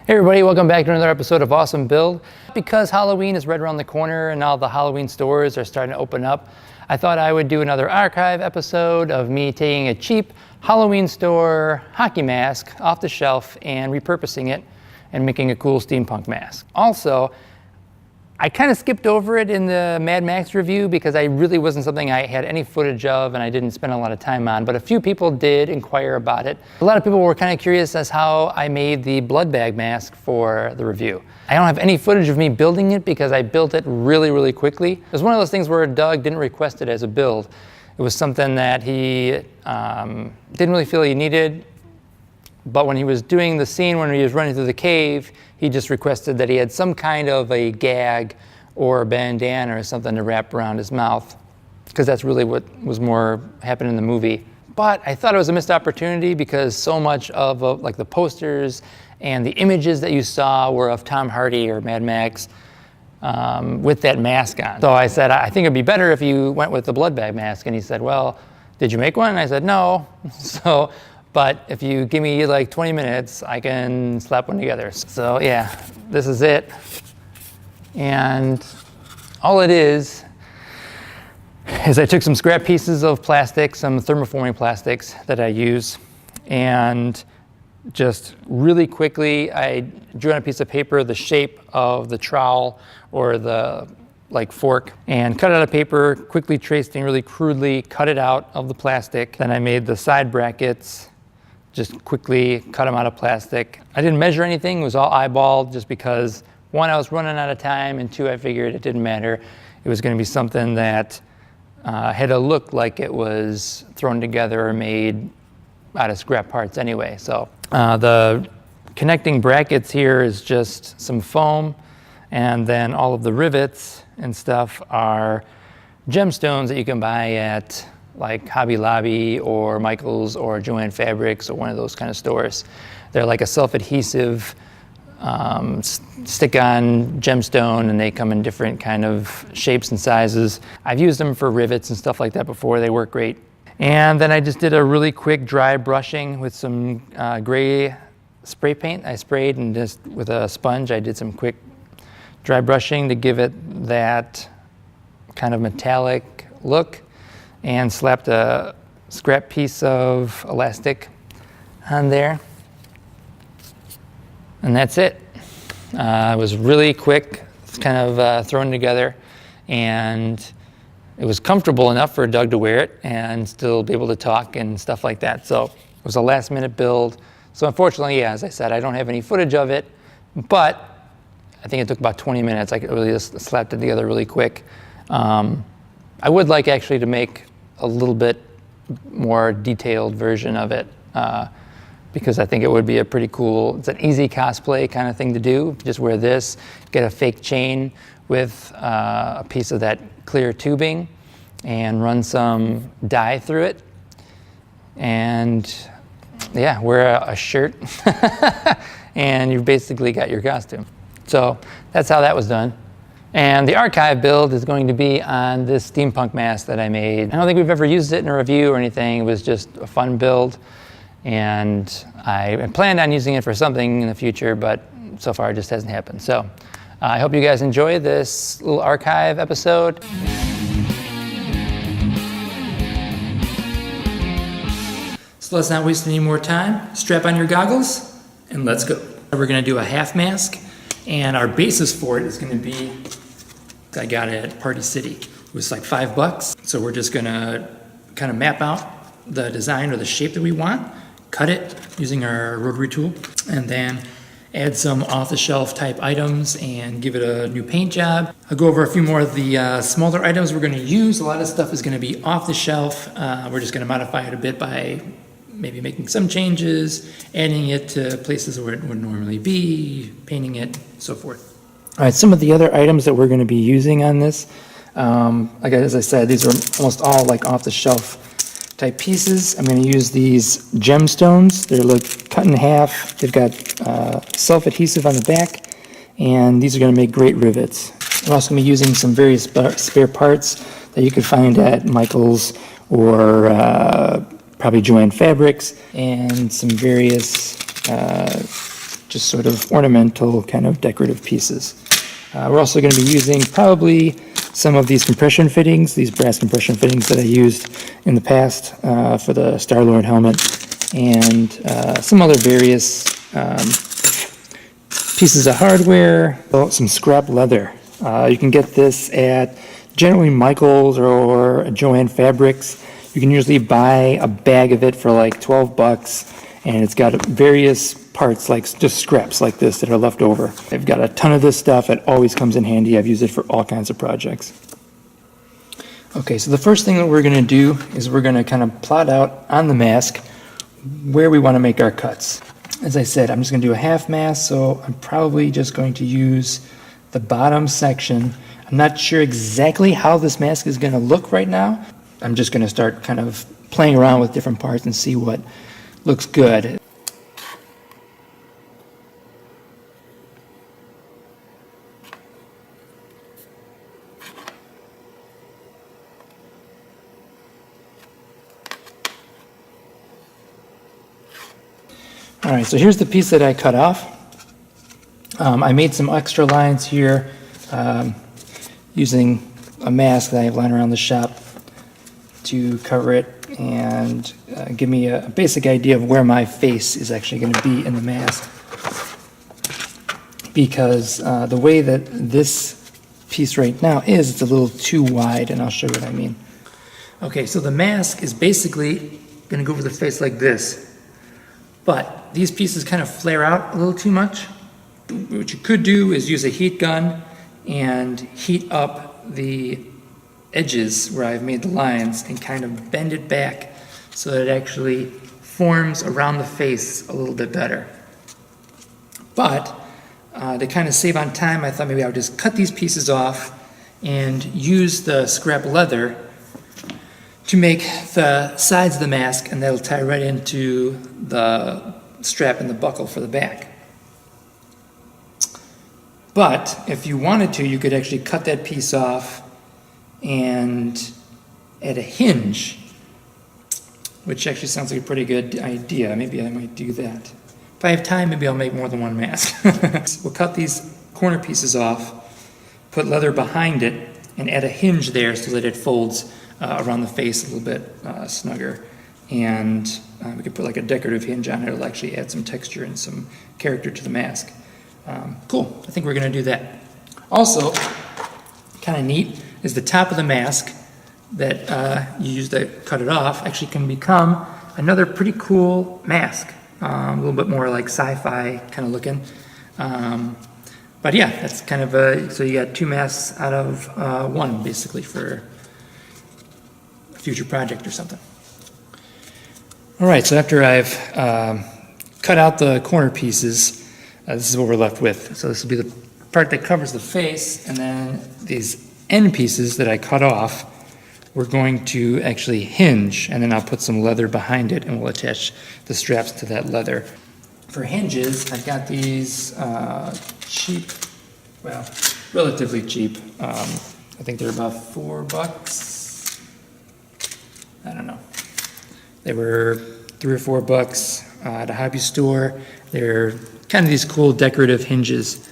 Hey everybody, welcome back to another episode of Awesome Build. Because Halloween is right around the corner and all the Halloween stores are starting to open up, I thought I would do another archive episode of me taking a cheap Halloween store hockey mask off the shelf and repurposing it and making a cool steampunk mask. Also, I kind of skipped over it in the Mad Max review because I really wasn't something I had any footage of and I didn't spend a lot of time on, but a few people did inquire about it. A lot of people were kind of curious as how I made the bloodbag mask for the review. I don't have any footage of me building it because I built it really quickly. It was one of those things where Doug didn't request it as a build. It was something that he didn't really feel he needed, but when he was doing the scene when he was running through the cave, he just requested that he had some kind of a gag or a bandana or something to wrap around his mouth, because that's really what was more happening in the movie. But I thought it was a missed opportunity because so much of like the posters and the images that you saw were of Tom Hardy or Mad Max with that mask on. So I said, I think it'd be better if you went with the bloodbag mask. And he said, well, did you make one? And I said, no. But if you give me like 20 minutes, I can slap one together. So yeah, this is it. And all it is I took some scrap pieces of plastic, some thermoforming plastics that I use, and just really quickly, I drew on a piece of paper the shape of the trowel or the fork, and cut it out of paper, quickly traced and really crudely cut it out of the plastic. Then I made the side brackets, just quickly cut them out of plastic. I didn't measure anything, it was all eyeballed just because one, I was running out of time, and two, I figured it didn't matter. It was gonna be something that had to look like it was thrown together or made out of scrap parts anyway. So the connecting brackets here is just some foam, and then all of the rivets and stuff are gemstones that you can buy at like Hobby Lobby or Michael's or Joann Fabrics or one of those kind of stores. They're like a self-adhesive stick-on gemstone, and they come in different kind of shapes and sizes. I've used them for rivets and stuff like that before. They work great. And then I just did a really quick dry brushing with some gray spray paint. I sprayed, and just with a sponge, I did some quick dry brushing to give it that kind of metallic look, and slapped a scrap piece of elastic on there. And that's it. It was really quick, kind of thrown together, and it was comfortable enough for Doug to wear it and still be able to talk and stuff like that. So it was a last minute build. So unfortunately, yeah, as I said, I don't have any footage of it, but I think it took about 20 minutes. I really just slapped it together really quick. I would like actually to make a little bit more detailed version of it, because I think it would be a pretty cool, it's an easy cosplay kind of thing to do. Just wear this, get a fake chain with a piece of that clear tubing, and run some dye through it, and yeah, wear a shirt, and you've basically got your costume. So that's how that was done. And the archive build is going to be on this steampunk mask that I made. I don't think we've ever used it in a review or anything. It was just a fun build, and I planned on using it for something in the future, but so far it just hasn't happened. So I hope you guys enjoy this little archive episode. So let's not waste any more time. Strap on your goggles and let's go. We're gonna do a half mask, and our basis for it is gonna be, I got it at Party City. It was like $5. So we're just gonna kind of map out the design or the shape that we want, cut it using our rotary tool, and then add some off-the-shelf type items and give it a new paint job. I'll go over a few more of the smaller items we're gonna use. A lot of stuff is gonna be off the shelf. We're just gonna modify it a bit by maybe making some changes, adding it to places where it would normally be, painting it, so forth. All right, some of the other items that we're gonna be using on this, like as I said, these are almost all like off-the-shelf type pieces. I'm going to use these gemstones. They're like cut in half. They've got self-adhesive on the back, and these are going to make great rivets. I'm also going to be using some various spare parts that you could find at Michael's or probably Joann Fabrics, and some various just sort of ornamental kind of decorative pieces. We're also going to be using probably some of these compression fittings, these brass compression fittings that I used in the past for the Star-Lord helmet, and some other various pieces of hardware, some scrap leather. You can get this at generally Michael's or Joann Fabrics. You can usually buy a bag of it for like 12 bucks, and it's got various parts, like just scraps like this that are left over. I've got a ton of this stuff. It always comes in handy. I've used it for all kinds of projects. Okay, so the first thing that we're going to do is we're going to kind of plot out on the mask where we want to make our cuts. As I said, I'm just going to do a half mask, so I'm probably just going to use the bottom section. I'm not sure exactly how this mask is going to look right now. I'm just going to start kind of playing around with different parts and see what looks good. All right, so here's the piece that I cut off. I made some extra lines here using a mask that I have lying around the shop to cover it and give me a basic idea of where my face is actually going to be in the mask. Because the way that this piece right now is, it's a little too wide, and I'll show you what I mean. Okay, so the mask is basically going to go over the face like this. But these pieces kind of flare out a little too much. What you could do is use a heat gun and heat up the edges where I've made the lines and kind of bend it back so that it actually forms around the face a little bit better. But to kind of save on time, I thought maybe I would just cut these pieces off and use the scrap leather to make the sides of the mask, and that'll tie right into the strap and the buckle for the back. But if you wanted to, you could actually cut that piece off and add a hinge, which actually sounds like a pretty good idea. Maybe I might do that. If I have time, maybe I'll make more than one mask. We'll cut these corner pieces off, put leather behind it, and add a hinge there so that it folds around the face a little bit snugger. And we could put like a decorative hinge on it. It'll actually add some texture and some character to the mask. Cool, I think we're gonna do that. Also, kind of neat is the top of the mask that you use to cut it off actually can become another pretty cool mask. A little bit more like sci-fi kind of looking. But yeah, that's kind of so you got two masks out of one basically for a future project or something. All right, so after I've cut out the corner pieces, this is what we're left with. So this will be the part that covers the face, and then these end pieces that I cut off, we're going to actually hinge, and then I'll put some leather behind it, and we'll attach the straps to that leather. For hinges, I've got these cheap, well, relatively cheap. I think they're about $4. I don't know. They were $3 or $4 at a hobby store. They're kind of these cool decorative hinges.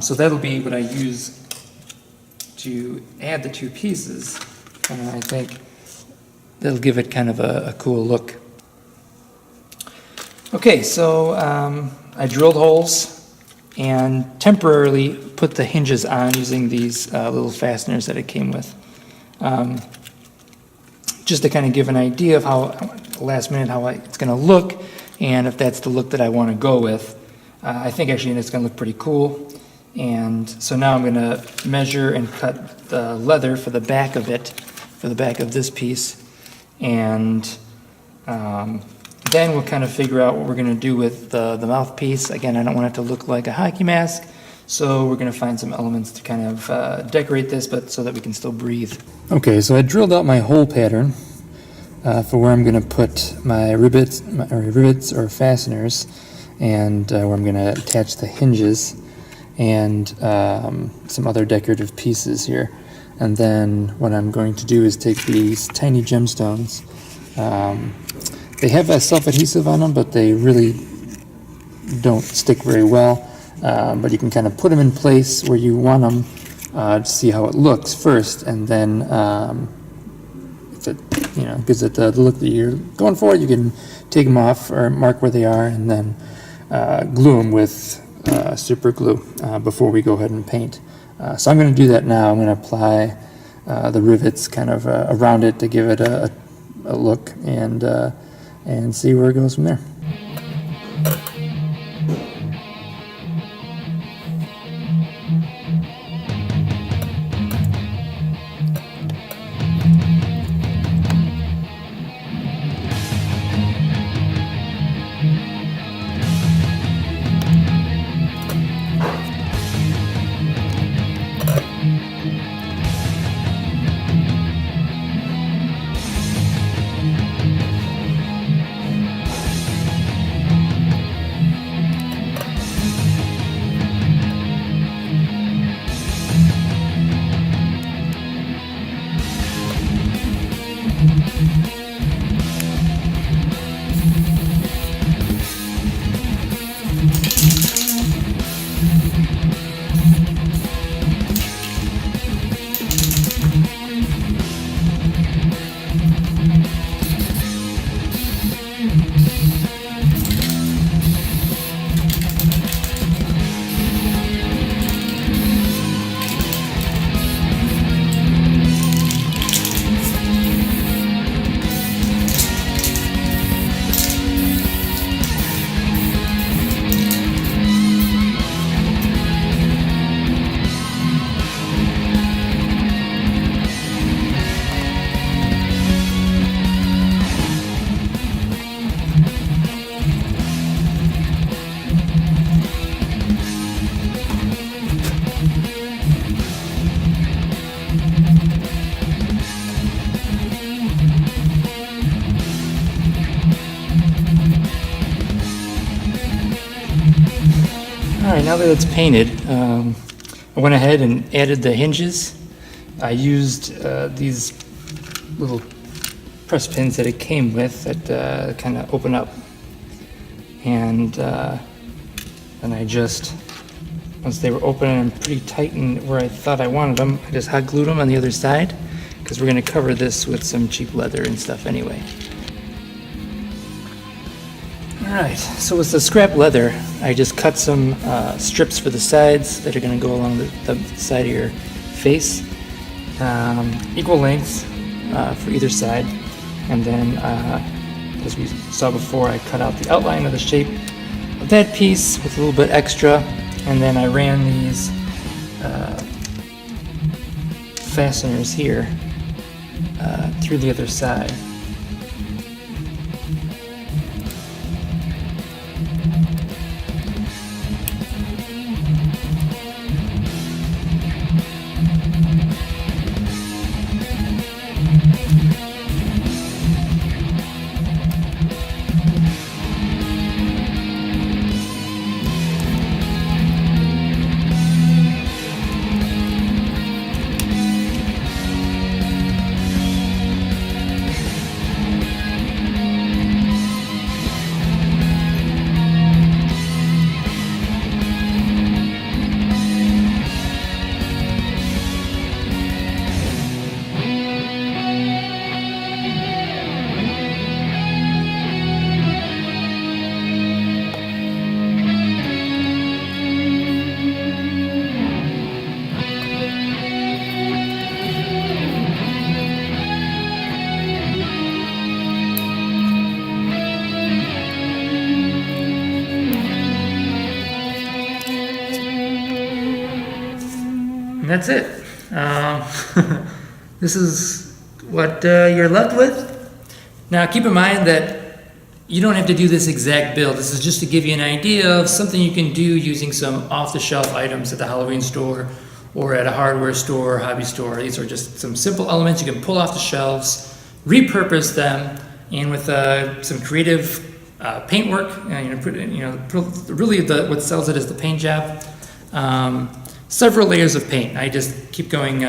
So that'll be what I use to add the two pieces. And I think that'll give it kind of a cool look. Okay, so I drilled holes and temporarily put the hinges on using these little fasteners that it came with. Just to kind of give an idea of how, last minute, how it's going to look, and if that's the look that I want to go with. I think actually it's going to look pretty cool. And so now I'm going to measure and cut the leather for the back of it, for the back of this piece. And then we'll kind of figure out what we're going to do with the mouthpiece. Again, I don't want it to look like a hockey mask, so we're going to find some elements to kind of decorate this, but so that we can still breathe. Okay, so I drilled out my hole pattern for where I'm going to put my rivets or fasteners, and where I'm going to attach the hinges and some other decorative pieces here. And then what I'm going to do is take these tiny gemstones. They have a self-adhesive on them, but they really don't stick very well, but you can kind of put them in place where you want them to see how it looks first, and then if it gives it the look that you're going for, you can take them off or mark where they are, and then glue them with super glue before we go ahead and paint. So I'm going to do that now. I'm going to apply the rivets kind of around it to give it a look, and see where it goes from there. Alright, now that it's painted, I went ahead and added the hinges. I used these little press pins that it came with that kind of open up. And then I just, once they were open and pretty tight and where I thought I wanted them, I just hot glued them on the other side, because we're going to cover this with some cheap leather and stuff anyway. Alright, so with the scrap leather, I just cut some strips for the sides that are going to go along the side of your face, equal lengths for either side, and then as we saw before, I cut out the outline of the shape of that piece with a little bit extra, and then I ran these fasteners here through the other side. That's it. This is what you're left with. Now keep in mind that you don't have to do this exact build. This is just to give you an idea of something you can do using some off-the-shelf items at the Halloween store or at a hardware store or hobby store. These are just some simple elements you can pull off the shelves, repurpose them, and with some creative paintwork, really what sells it is the paint job. Several layers of paint. I just keep going,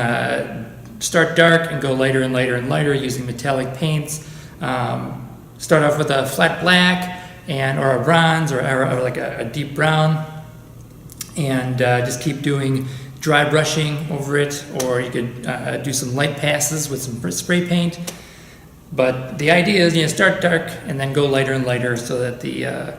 start dark and go lighter and lighter and lighter using metallic paints. Start off with a flat black, or a bronze, or like a deep brown, and just keep doing dry brushing over it, or you could do some light passes with some spray paint. But the idea is, start dark and then go lighter and lighter, so that the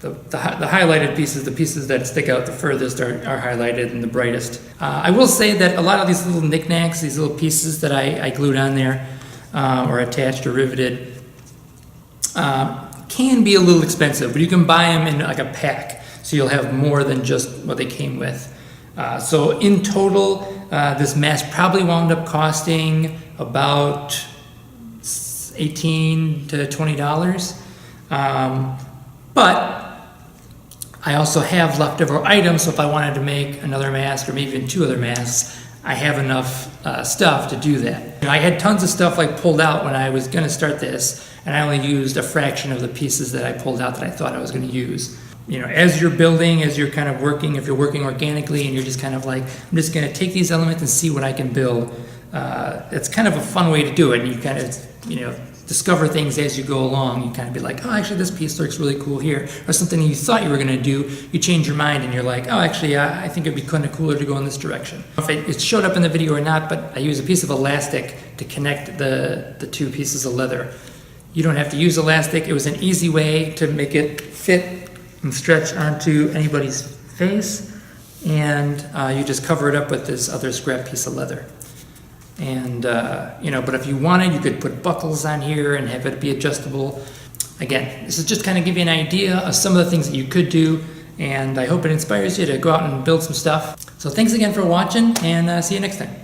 highlighted pieces, the pieces that stick out the furthest, are highlighted and the brightest. I will say that a lot of these little knickknacks, these little pieces that I glued on there, or attached or riveted, can be a little expensive, but you can buy them in like a pack, so you'll have more than just what they came with. So in total, this mask probably wound up costing about $18 to $20. But I also have leftover items, so if I wanted to make another mask or maybe even 2 other masks, I have enough stuff to do that. I had tons of stuff pulled out when I was going to start this, and I only used a fraction of the pieces that I pulled out that I thought I was going to use. As you're building, as you're kind of working, if you're working organically and you're just kind of I'm just going to take these elements and see what I can build, it's kind of a fun way to do it. And you kind of, discover things as you go along. You kind of be like, oh, actually this piece looks really cool here. Or something you thought you were going to do, you change your mind and you're like, oh, actually, I think it'd be kind of cooler to go in this direction. If it showed up in the video or not, but I use a piece of elastic to connect the 2 pieces of leather. You don't have to use elastic. It was an easy way to make it fit and stretch onto anybody's face, and you just cover it up with this other scrap piece of leather. And but if you wanted, you could put buckles on here and have it be adjustable. Again, this is just kind of give you an idea of some of the things that you could do, and I hope it inspires you to go out and build some stuff. So thanks again for watching, and see you next time.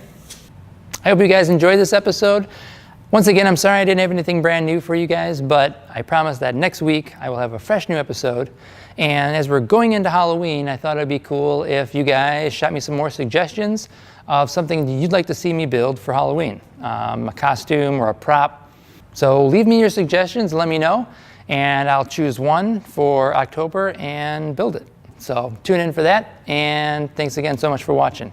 I hope you guys enjoyed this episode. Once again, I'm sorry I didn't have anything brand new for you guys, but I promise that next week I will have a fresh new episode. And as we're going into Halloween, I thought it'd be cool if you guys shot me some more suggestions of something you'd like to see me build for Halloween, a costume or a prop. So leave me your suggestions, let me know, and I'll choose one for October and build it. So tune in for that, and thanks again so much for watching.